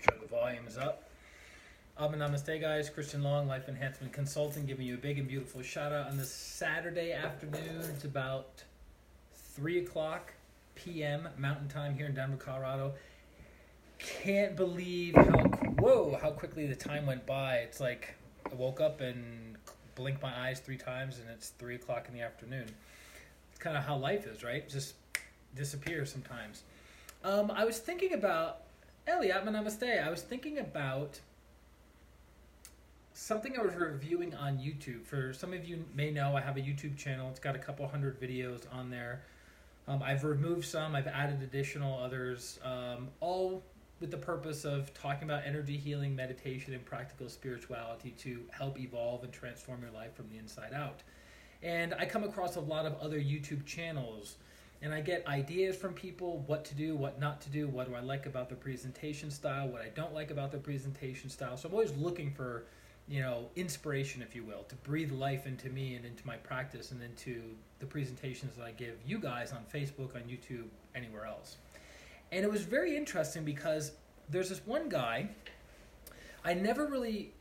sure the volume is up. Namaste, guys. ChristianRLong, Life Enhancement Consulting, giving you a big and beautiful shout out on this Saturday afternoon. It's about 3 o'clock p.m. Mountain Time here in Denver, Colorado. Can't believe how quickly the time went by. It's like I woke up and blinked my eyes 3 times and it's 3 o'clock in the afternoon. It's kind of how life is, right? Just disappears sometimes. I was thinking about, Elliot, namaste. I was thinking about something I was reviewing on YouTube. For some of you may know, I have a YouTube channel. It's got a couple hundred videos on there. I've removed some. I've added additional others, all with the purpose of talking about energy healing, meditation, and practical spirituality to help evolve and transform your life from the inside out. And I come across a lot of other YouTube channels, and I get ideas from people, what to do, what not to do, what do I like about their presentation style, what I don't like about their presentation style. So I'm always looking for, inspiration, if you will, to breathe life into me and into my practice and into the presentations that I give you guys on Facebook, on YouTube, anywhere else. And it was very interesting because there's this one guy, I never really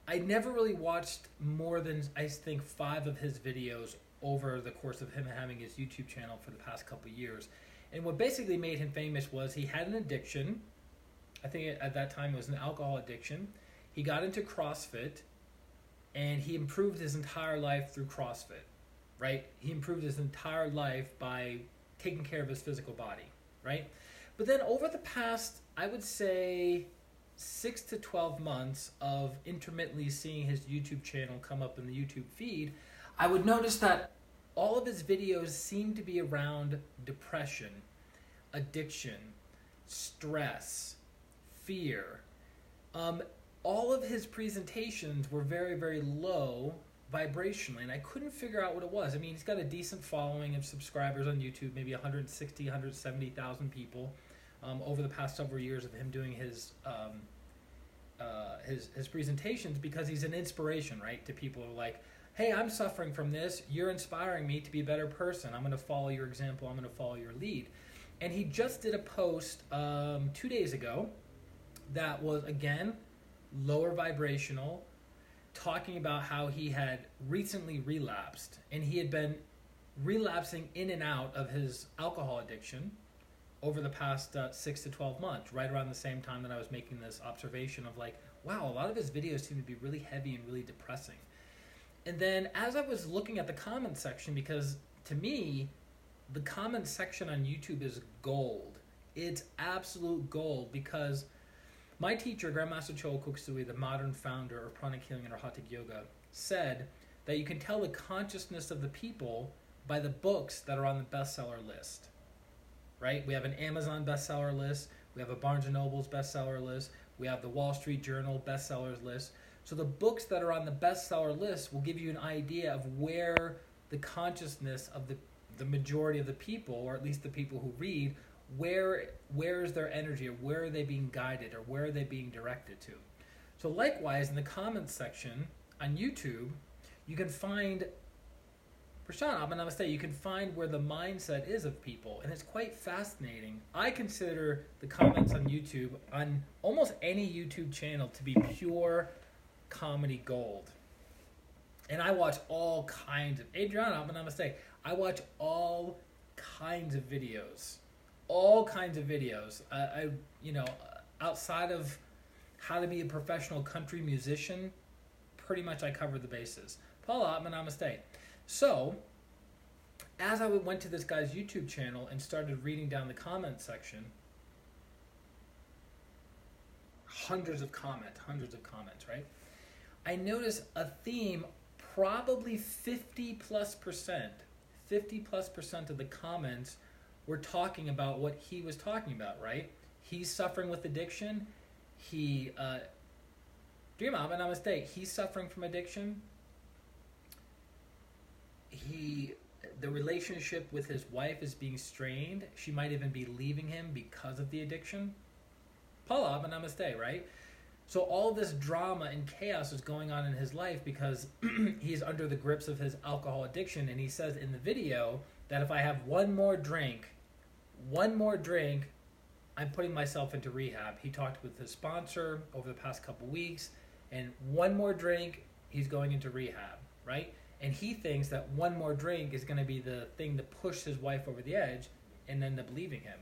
watched more than, I think, 5 of his videos over the course of him having his YouTube channel for the past couple of years. And what basically made him famous was he had an addiction. I think at that time it was an alcohol addiction. He got into CrossFit, and he improved his entire life through CrossFit, right? He improved his entire life by taking care of his physical body, right? But then over the past, I would say, 6 to 12 months of intermittently seeing his YouTube channel come up in the YouTube feed, I would notice that all of his videos seem to be around depression, addiction, stress, fear. All of his presentations were very, very low vibrationally, and I couldn't figure out what it was. I mean, he's got a decent following of subscribers on YouTube, maybe 160, 170,000 people over the past several years of him doing his presentations, because he's an inspiration, right, to people who are like, hey, I'm suffering from this. You're inspiring me to be a better person. I'm going to follow your example. I'm going to follow your lead. And he just did a post 2 days ago that was, again, lower vibrational, talking about how he had recently relapsed. And he had been relapsing in and out of his alcohol addiction over the past 6 to 12 months, right around the same time that I was making this observation of like, wow, a lot of his videos seem to be really heavy and really depressing. And then as I was looking at the comment section, because to me, the comment section on YouTube is gold. It's absolute gold, because my teacher, Grandmaster Choa Kukisui, the modern founder of pranic healing and Arhatic yoga, said that you can tell the consciousness of the people by the books that are on the bestseller list, right? We have an Amazon bestseller list. We have a Barnes & Noble's bestseller list. We have the Wall Street Journal bestsellers list. So the books that are on the bestseller list will give you an idea of where the consciousness of the majority of the people, or at least the people who read, where is their energy, or where are they being guided, or where are they being directed to. So likewise, in the comments section on YouTube, you can find, you can find where the mindset is of people, and it's quite fascinating. I consider the comments on YouTube, on almost any YouTube channel, to be pure comedy gold. And I watch all kinds of, I watch all kinds of videos. Outside of how to be a professional country musician, pretty much I covered the bases. Paula, namaste. So, as I went to this guy's YouTube channel and started reading down the comment section, hundreds of comments, right? I noticed a theme, probably 50+% of the comments were talking about what he was talking about, right? He's suffering with addiction. He's suffering from addiction. The relationship with his wife is being strained. She might even be leaving him because of the addiction. Pala, namaste, right? So all this drama and chaos is going on in his life because he's under the grips of his alcohol addiction. And he says in the video that if I have one more drink, I'm putting myself into rehab. He talked with his sponsor over the past couple weeks, and one more drink, he's going into rehab, right? And he thinks that one more drink is going to be the thing to push his wife over the edge and end up leaving him.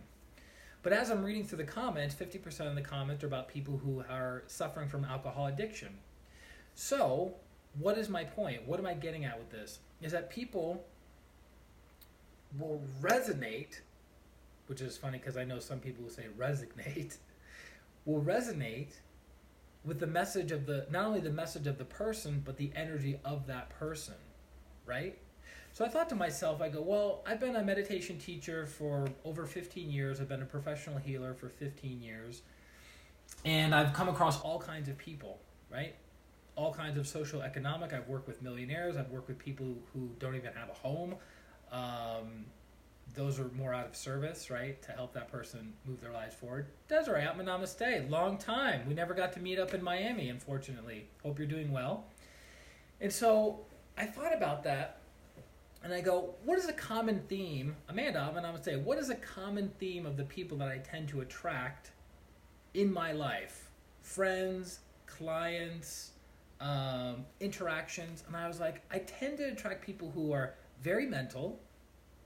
But as I'm reading through the comments, 50% of the comments are about people who are suffering from alcohol addiction. So, what is my point? What am I getting at with this? Is that people will resonate, which is funny because I know some people who say resignate, will resonate with the message of not only the message of the person, but the energy of that person, right? So I thought to myself, I go, well, I've been a meditation teacher for over 15 years. I've been a professional healer for 15 years. And I've come across all kinds of people, right? All kinds of social economic. I've worked with millionaires. I've worked with people who don't even have a home. Those are more out of service, right? To help that person move their lives forward. Desiree, namaste. Long time. We never got to meet up in Miami, unfortunately. Hope you're doing well. And so I thought about that. And I go, what is a common theme? Amanda, namaste. What is a common theme of the people that I tend to attract in my life? Friends, clients, interactions. And I was like, I tend to attract people who are very mental,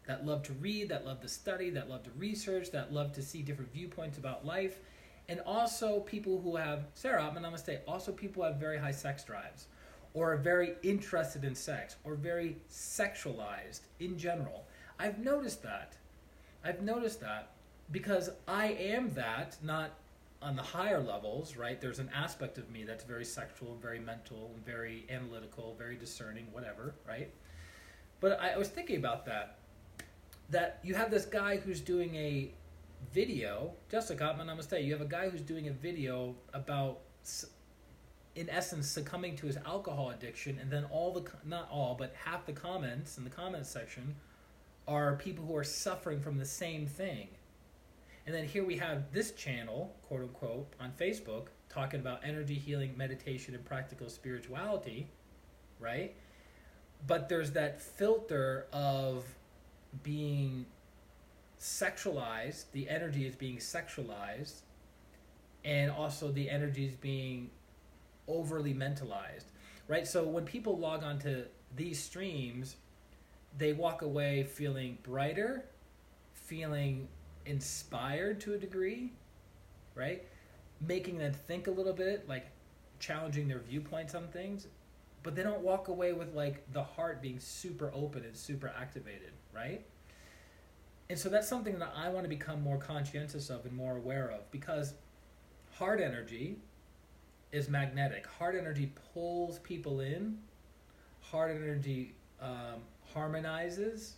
that love to read, that love to study, that love to research, that love to see different viewpoints about life. And also people who have, Sarah, namaste, also people who have very high sex drives, or are very interested in sex, or very sexualized in general. I've noticed that because I am that, not on the higher levels, right? There's an aspect of me that's very sexual, very mental, very analytical, very discerning, whatever, right? But I was thinking about that you have this guy who's doing a video, Jessica, namaste, you have a guy who's doing a video about, in essence, succumbing to his alcohol addiction, and then not all, but half the comments in the comments section are people who are suffering from the same thing. And then here we have this channel, quote unquote, on Facebook, talking about energy healing, meditation, and practical spirituality, right? But there's that filter of being sexualized, the energy is being sexualized, and also the energy is being overly mentalized, right? So when people log onto these streams, they walk away feeling brighter, feeling inspired to a degree, right? Making them think a little bit, like challenging their viewpoints on things, but they don't walk away with like the heart being super open and super activated, right? And so that's something that I want to become more conscientious of and more aware of, because heart energy is magnetic. Heart energy pulls people in. Heart energy harmonizes.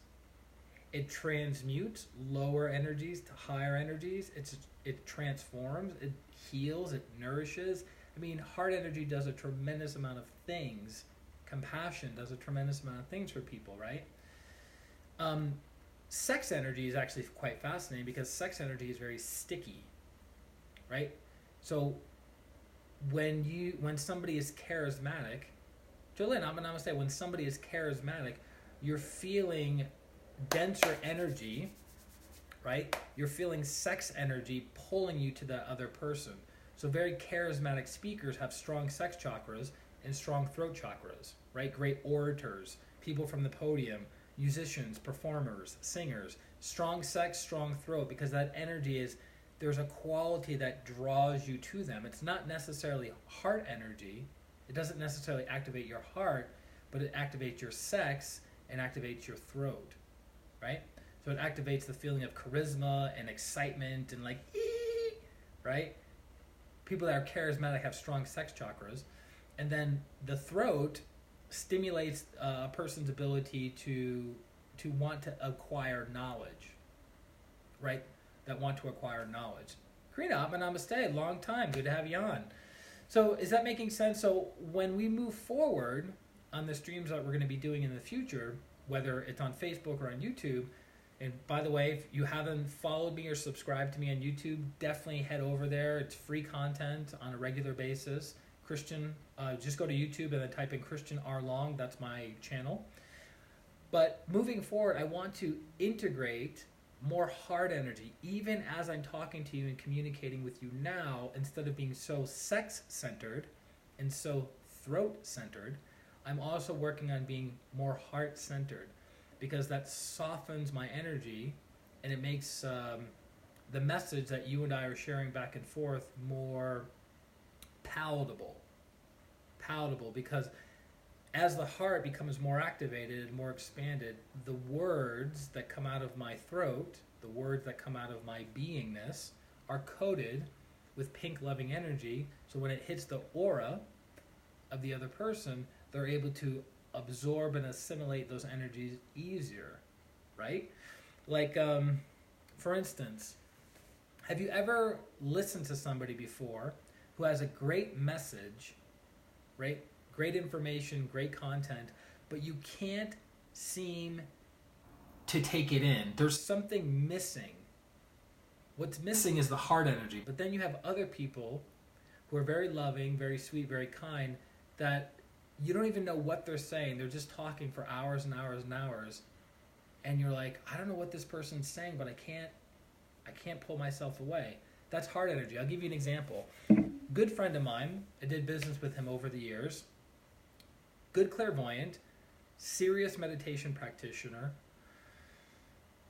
It transmutes lower energies to higher energies. It transforms. It heals. It nourishes. I mean, heart energy does a tremendous amount of things. Compassion does a tremendous amount of things for people, right? Sex energy is actually quite fascinating because sex energy is very sticky, right? So when somebody is charismatic, Jolene, I'm gonna say, when somebody is charismatic, you're feeling denser energy, right? You're feeling sex energy pulling you to that other person. So very charismatic speakers have strong sex chakras and strong throat chakras, right? Great orators, people from the podium, musicians, performers, singers, strong sex, strong throat, because that energy there's a quality that draws you to them. It's not necessarily heart energy. It doesn't necessarily activate your heart, but it activates your sex and activates your throat, right? So it activates the feeling of charisma and excitement and like, ee, right? People that are charismatic have strong sex chakras. And then the throat stimulates a person's ability to want to acquire knowledge, right? That want to acquire knowledge. Karina, namaste, long time, good to have you on. So is that making sense? So when we move forward on the streams that we're going to be doing in the future, whether it's on Facebook or on YouTube, and by the way, if you haven't followed me or subscribed to me on YouTube, definitely head over there. It's free content on a regular basis. Just go to YouTube and then type in ChristianRLong. That's my channel. But moving forward, I want to integrate more heart energy. Even as I'm talking to you and communicating with you now, instead of being so sex-centered and so throat-centered, I'm also working on being more heart-centered, because that softens my energy and it makes the message that you and I are sharing back and forth more palatable. Because as the heart becomes more activated and more expanded, the words that come out of my throat, the words that come out of my beingness, are coated with pink loving energy. So when it hits the aura of the other person, they're able to absorb and assimilate those energies easier, right? Like, for instance, have you ever listened to somebody before who has a great message, right? Great information, great content, but you can't seem to take it in? There's something missing. What's missing is the heart energy. But then you have other people who are very loving, very sweet, very kind, that you don't even know what they're saying. They're just talking for hours and hours and hours. And you're like, I don't know what this person's saying, but I can't pull myself away. That's heart energy. I'll give you an example. Good friend of mine, I did business with him over the years. Good clairvoyant, serious meditation practitioner.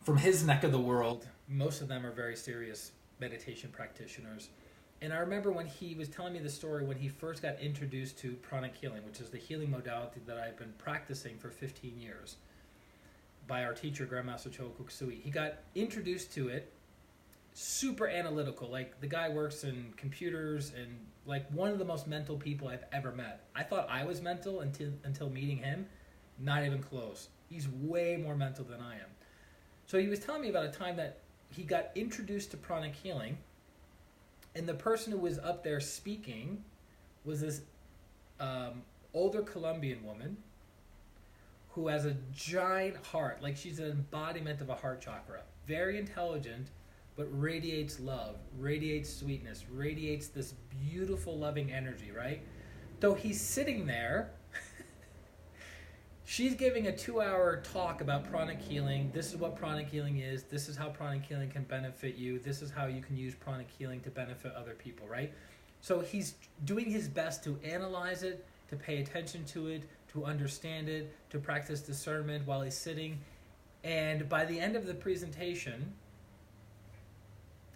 From his neck of the world, most of them are very serious meditation practitioners. And I remember when he was telling me the story when he first got introduced to pranic healing, which is the healing modality that I've been practicing for 15 years by our teacher, Grandmaster Choku Kusui. He got introduced to it, super analytical. Like, the guy works in computers and like one of the most mental people I've ever met. I thought I was mental until meeting him. Not even close. He's way more mental than I am. So he was telling me about a time that he got introduced to pranic healing, and the person who was up there speaking was this older Colombian woman who has a giant heart. Like, she's an embodiment of a heart chakra. Very intelligent, but radiates love, radiates sweetness, radiates this beautiful, loving energy, right? So he's sitting there. She's giving a 2-hour talk about pranic healing. This is what pranic healing is. This is how pranic healing can benefit you. This is how you can use pranic healing to benefit other people, right? So he's doing his best to analyze it, to pay attention to it, to understand it, to practice discernment while he's sitting. And by the end of the presentation,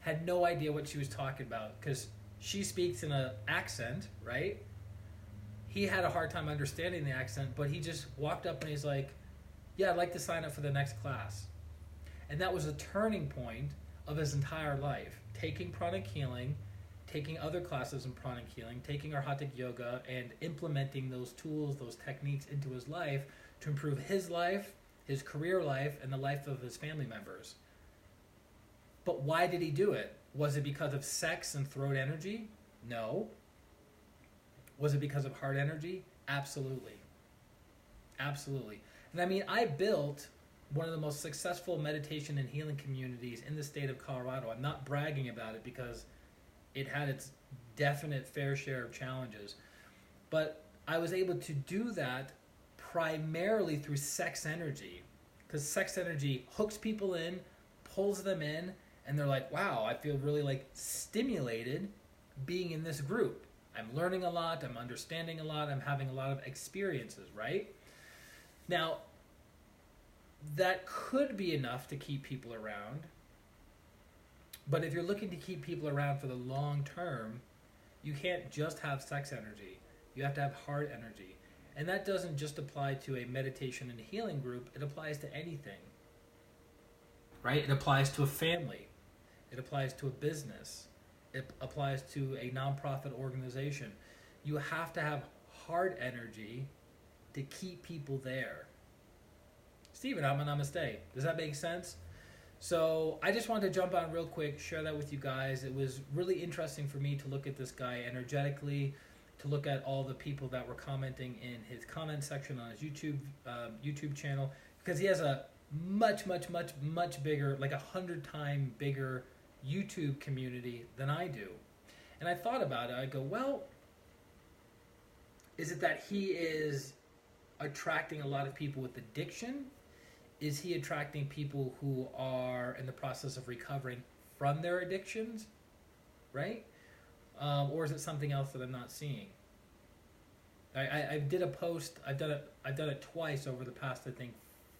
had no idea what she was talking about, because she speaks in an accent, right? He had a hard time understanding the accent, but he just walked up and he's like, yeah, I'd like to sign up for the next class. And that was a turning point of his entire life. Taking pranic healing, taking other classes in pranic healing, taking Arhatic yoga, and implementing those tools, those techniques into his life to improve his life, his career life, and the life of his family members. But why did he do it? Was it because of sex and throat energy? No. Was it because of heart energy? Absolutely. Absolutely. And I mean, I built one of the most successful meditation and healing communities in the state of Colorado. I'm not bragging about it because it had its definite fair share of challenges. But I was able to do that primarily through sex energy, because sex energy hooks people in, pulls them in, and they're like, wow, I feel really like stimulated being in this group. I'm learning a lot, I'm understanding a lot, I'm having a lot of experiences, right? Now, that could be enough to keep people around, but if you're looking to keep people around for the long term, you can't just have sex energy. You have to have heart energy. And that doesn't just apply to a meditation and healing group, it applies to anything, right? It applies to a family. It applies to a business. It applies to a nonprofit organization. You have to have heart energy to keep people there. Stephen, namaste. Does that make sense? So I just wanted to jump on real quick, share that with you guys. It was really interesting for me to look at this guy energetically, to look at all the people that were commenting in his comment section on his YouTube channel, because he has a much bigger, like 100-time bigger YouTube community than I do. And I thought about it. I go, well, is it that he is attracting a lot of people with addiction? is he attracting people who are in the process of recovering from their addictions, right? Or is it something else that I'm not seeing? I did a post. I've done it twice over the past, I think,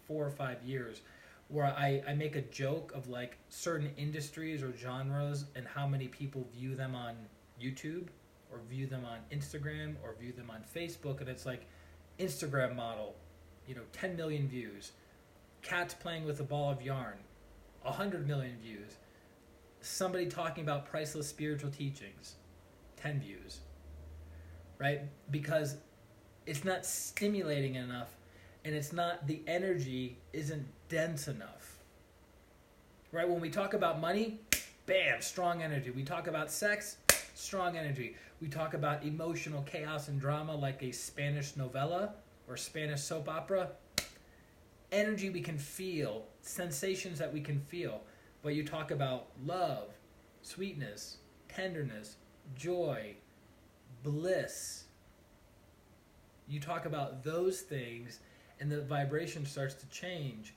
4 or 5 years, where I make a joke of like certain industries or genres and how many people view them on YouTube or view them on Instagram or view them on Facebook, and it's like Instagram model, 10 million views. Cats playing with a ball of yarn, 100 million views. Somebody talking about priceless spiritual teachings, 10 views. Right? Because it's not stimulating enough, and the energy isn't dense enough. Right? When we talk about money, bam, strong energy. We talk about sex, strong energy. We talk about emotional chaos and drama like a Spanish novella or Spanish soap opera. Energy we can feel, sensations that we can feel. But you talk about love, sweetness, tenderness, joy, bliss. You talk about those things, and the vibration starts to change.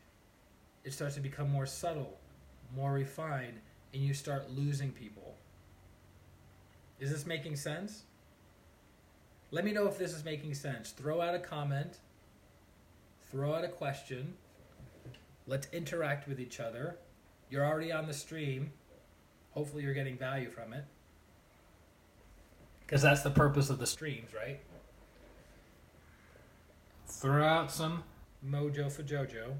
It starts to become more subtle, more refined, and you start losing people. Is this making sense? Let me know if this is making sense. Throw out a comment. Throw out a question. Let's interact with each other. You're already on the stream. Hopefully you're getting value from it. Because that's the purpose of the streams, right? Throw out some mojo for Jojo.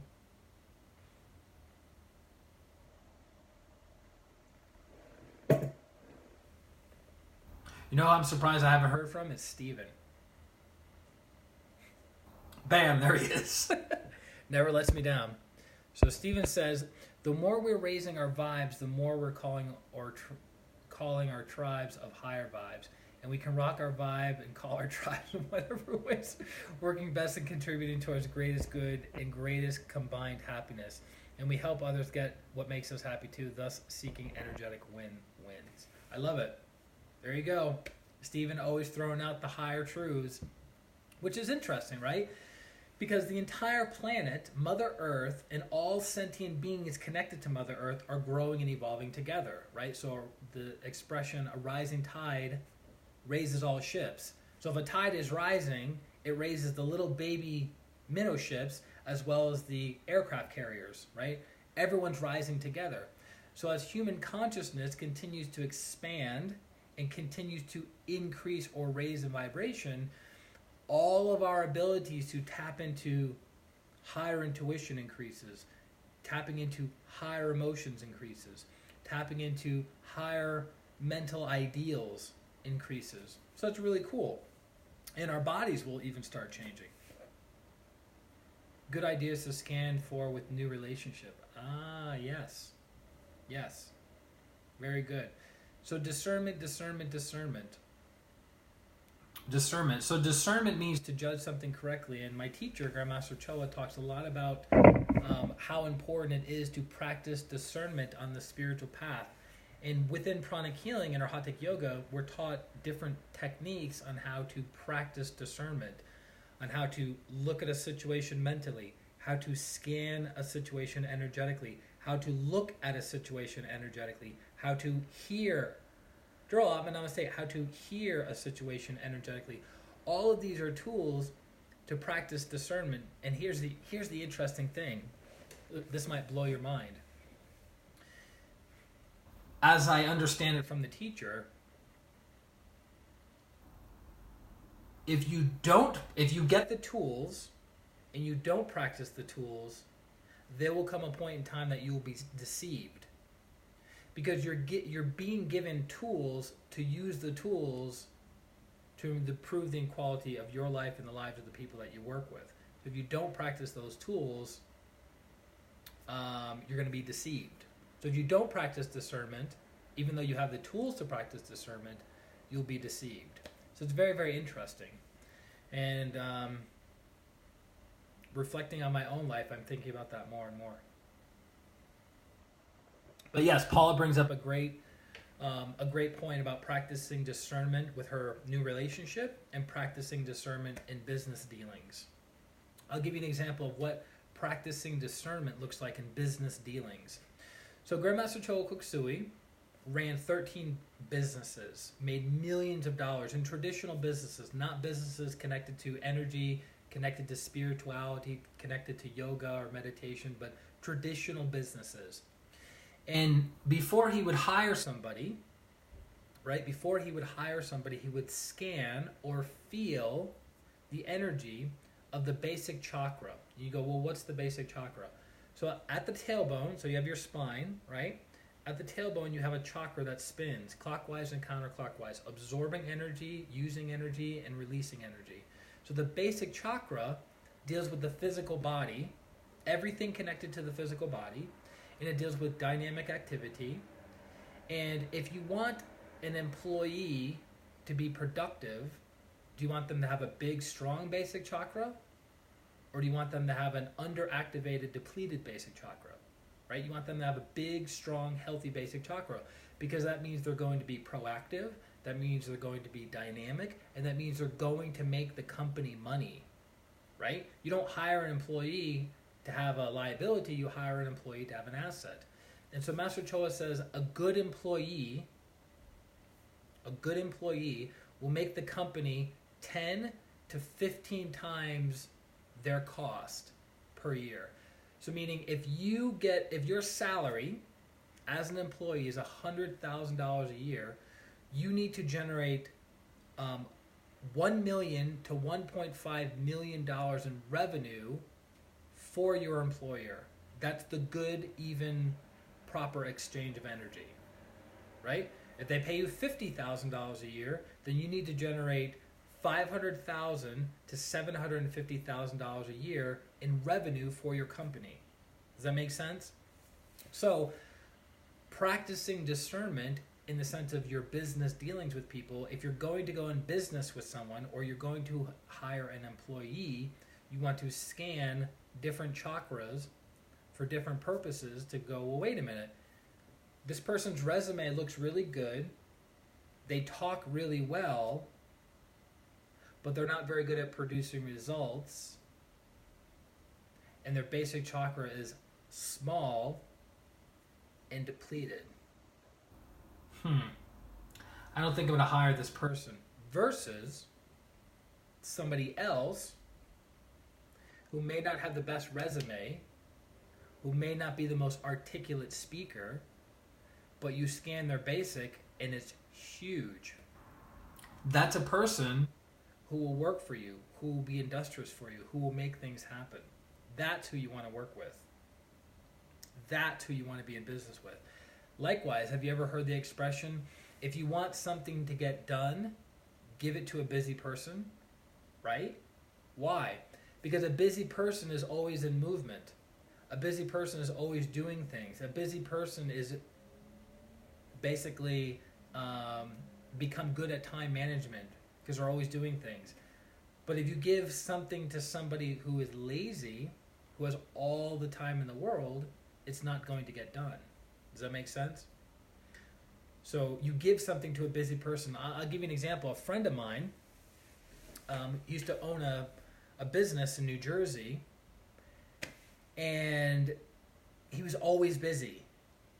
You know who I'm surprised I haven't heard from? It's Steven. Bam, there he is. Never lets me down. So Steven says, the more we're raising our vibes, the more we're calling our tribes of higher vibes. And we can rock our vibe and call our tribes in whatever ways working best and contributing towards greatest good and greatest combined happiness. And we help others get what makes us happy too, thus seeking energetic win-wins. I love it. There you go. Stephen always throwing out the higher truths, which is interesting, right? Because the entire planet, Mother Earth, and all sentient beings connected to Mother Earth are growing and evolving together, right? So the expression, a rising tide raises all ships. So if a tide is rising, it raises the little baby minnow ships as well as the aircraft carriers, right? Everyone's rising together. So as human consciousness continues to expand and continues to increase or raise in vibration, all of our abilities to tap into higher intuition increases, tapping into higher emotions increases, tapping into higher mental ideals increases. So it's really cool. And our bodies will even start changing. Good ideas to scan for with new relationship. Ah, yes. Yes. Very good. So discernment. So discernment means to judge something correctly. And my teacher, Grandmaster Choa, talks a lot about how important it is to practice discernment on the spiritual path. And within pranic healing and our Hatha yoga, we're taught different techniques on how to practice discernment, on how to look at a situation mentally, how to scan a situation energetically, how to look at a situation energetically, how to hear, how to hear a situation energetically. All of these are tools to practice discernment. And here's the interesting thing. This might blow your mind. As I understand it from the teacher, if you get the tools and you don't practice the tools, there will come a point in time that you will be deceived, because you're being given tools to use the tools to prove the equality of your life and the lives of the people that you work with. So if you don't practice those tools, you're going to be deceived. So if you don't practice discernment, even though you have the tools to practice discernment, you'll be deceived. So it's very, very interesting. And reflecting on my own life, I'm thinking about that more and more. But yes, Paula brings up a great point about practicing discernment with her new relationship and practicing discernment in business dealings. I'll give you an example of what practicing discernment looks like in business dealings. So Grandmaster Chola Kuksui ran 13 businesses, made millions of dollars in traditional businesses, not businesses connected to energy, connected to spirituality, connected to yoga or meditation, but traditional businesses. And before he would hire somebody, right, he would scan or feel the energy of the basic chakra. You go, well, what's the basic chakra? So at the tailbone, so you have your spine, right? At the tailbone, you have a chakra that spins clockwise and counterclockwise, absorbing energy, using energy, and releasing energy. So the basic chakra deals with the physical body, everything connected to the physical body, and it deals with dynamic activity. And if you want an employee to be productive, do you want them to have a big, strong basic chakra? Or do you want them to have an underactivated, depleted basic chakra? Right? You want them to have a big, strong, healthy basic chakra, because that means they're going to be proactive, that means they're going to be dynamic, and that means they're going to make the company money, right? You don't hire an employee to have a liability, you hire an employee to have an asset. And so Master Chola says a good employee will make the company 10 to 15 times their cost per year. So meaning if your salary as an employee is $100,000 a year, you need to generate $1 million to $1.5 million in revenue for your employer. That's the good, even, proper exchange of energy, right? If they pay you $50,000 a year, then you need to generate $500,000 to $750,000 a year in revenue for your company. Does that make sense? So, practicing discernment in the sense of your business dealings with people, if you're going to go in business with someone or you're going to hire an employee, you want to scan different chakras for different purposes to go, well, wait a minute. This person's resume looks really good. They talk really well, but they're not very good at producing results. And their basic chakra is small and depleted. I don't think I'm going to hire this person. Versus somebody else who may not have the best resume, who may not be the most articulate speaker, but you scan their basic and it's huge. That's a person who will work for you, who will be industrious for you, who will make things happen. That's who you want to work with. That's who you want to be in business with. Likewise, have you ever heard the expression, if you want something to get done, give it to a busy person, right? Why? Because a busy person is always in movement. A busy person is always doing things. A busy person is basically become good at time management because they're always doing things. But if you give something to somebody who is lazy, who has all the time in the world, it's not going to get done. Does that make sense? So you give something to a busy person. I'll give you an example. A friend of mine used to own a business in New Jersey, and he was always busy,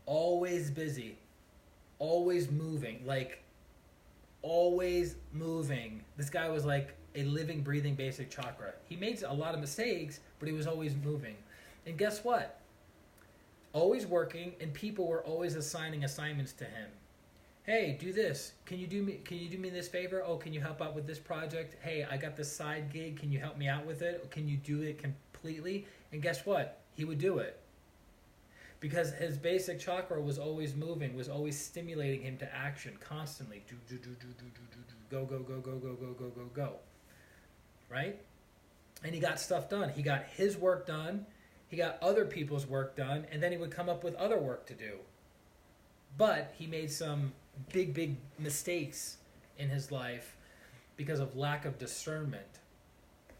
always moving, like always moving. This guy was like a living, breathing basic chakra. He made a lot of mistakes, but he was always moving. And guess what? Always working, and people were always assigning assignments to him. Hey, do this. Can you do me this favor? Oh, can you help out with this project? Hey, I got this side gig. Can you help me out with it? Can you do it completely? And guess what? He would do it. Because his basic chakra was always moving, was always stimulating him to action constantly. Go. Right? And he got stuff done. He got his work done. He got other people's work done, and then he would come up with other work to do. But he made some big mistakes in his life because of lack of discernment.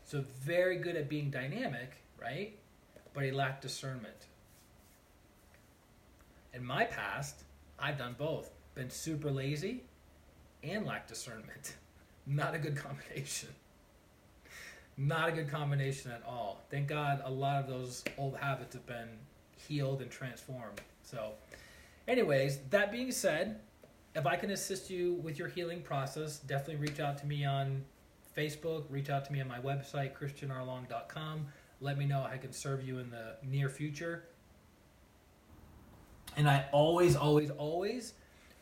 So very good at being dynamic, right? But he lacked discernment. In my past, I've done both. Been super lazy and lacked discernment. Not a good combination. Not a good combination at all. Thank God a lot of those old habits have been healed and transformed. So, anyways, that being said, if I can assist you with your healing process, definitely reach out to me on Facebook, reach out to me on my website, ChristianRLong.com. Let me know how I can serve you in the near future. And I always, always, always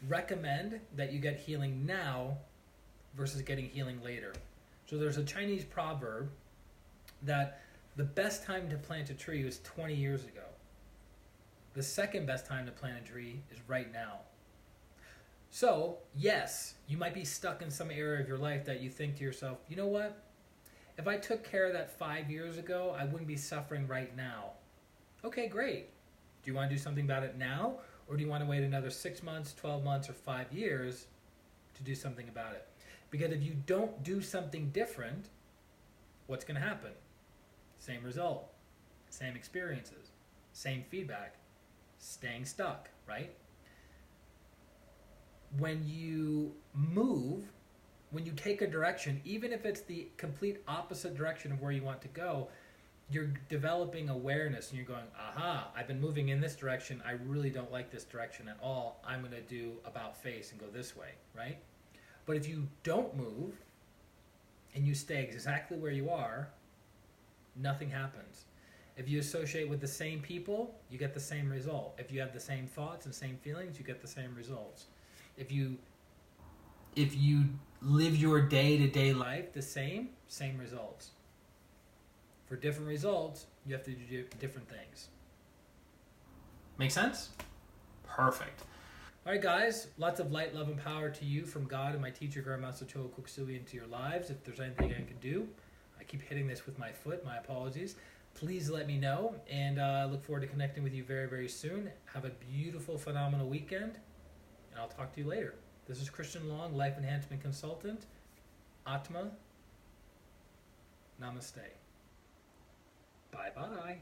recommend that you get healing now versus getting healing later. So there's a Chinese proverb that the best time to plant a tree was 20 years ago. The second best time to plant a tree is right now. So, yes, you might be stuck in some area of your life that you think to yourself, you know what? If I took care of that 5 years ago, I wouldn't be suffering right now. Okay, great. Do you want to do something about it now? Or do you want to wait another 6 months, 12 months, or 5 years to do something about it? Because if you don't do something different, what's going to happen? Same result, same experiences, same feedback, staying stuck, right? When you move, when you take a direction, even if it's the complete opposite direction of where you want to go, you're developing awareness and you're going, aha, I've been moving in this direction. I really don't like this direction at all. I'm going to do about face and go this way, right? But if you don't move and you stay exactly where you are, nothing happens. If you associate with the same people, you get the same result. If you have the same thoughts and same feelings, you get the same results. If you live your day-to-day life the same results. For different results, you have to do different things. Make sense? Perfect. All right, guys, lots of light, love, and power to you from God and my teacher, Grandmaster Choa Kuksui, into your lives. If there's anything I can do, I keep hitting this with my foot. My apologies. Please let me know, and I look forward to connecting with you very, very soon. Have a beautiful, phenomenal weekend, and I'll talk to you later. This is Christian Long, Life Enhancement Consultant. Atma. Namaste. Bye-bye.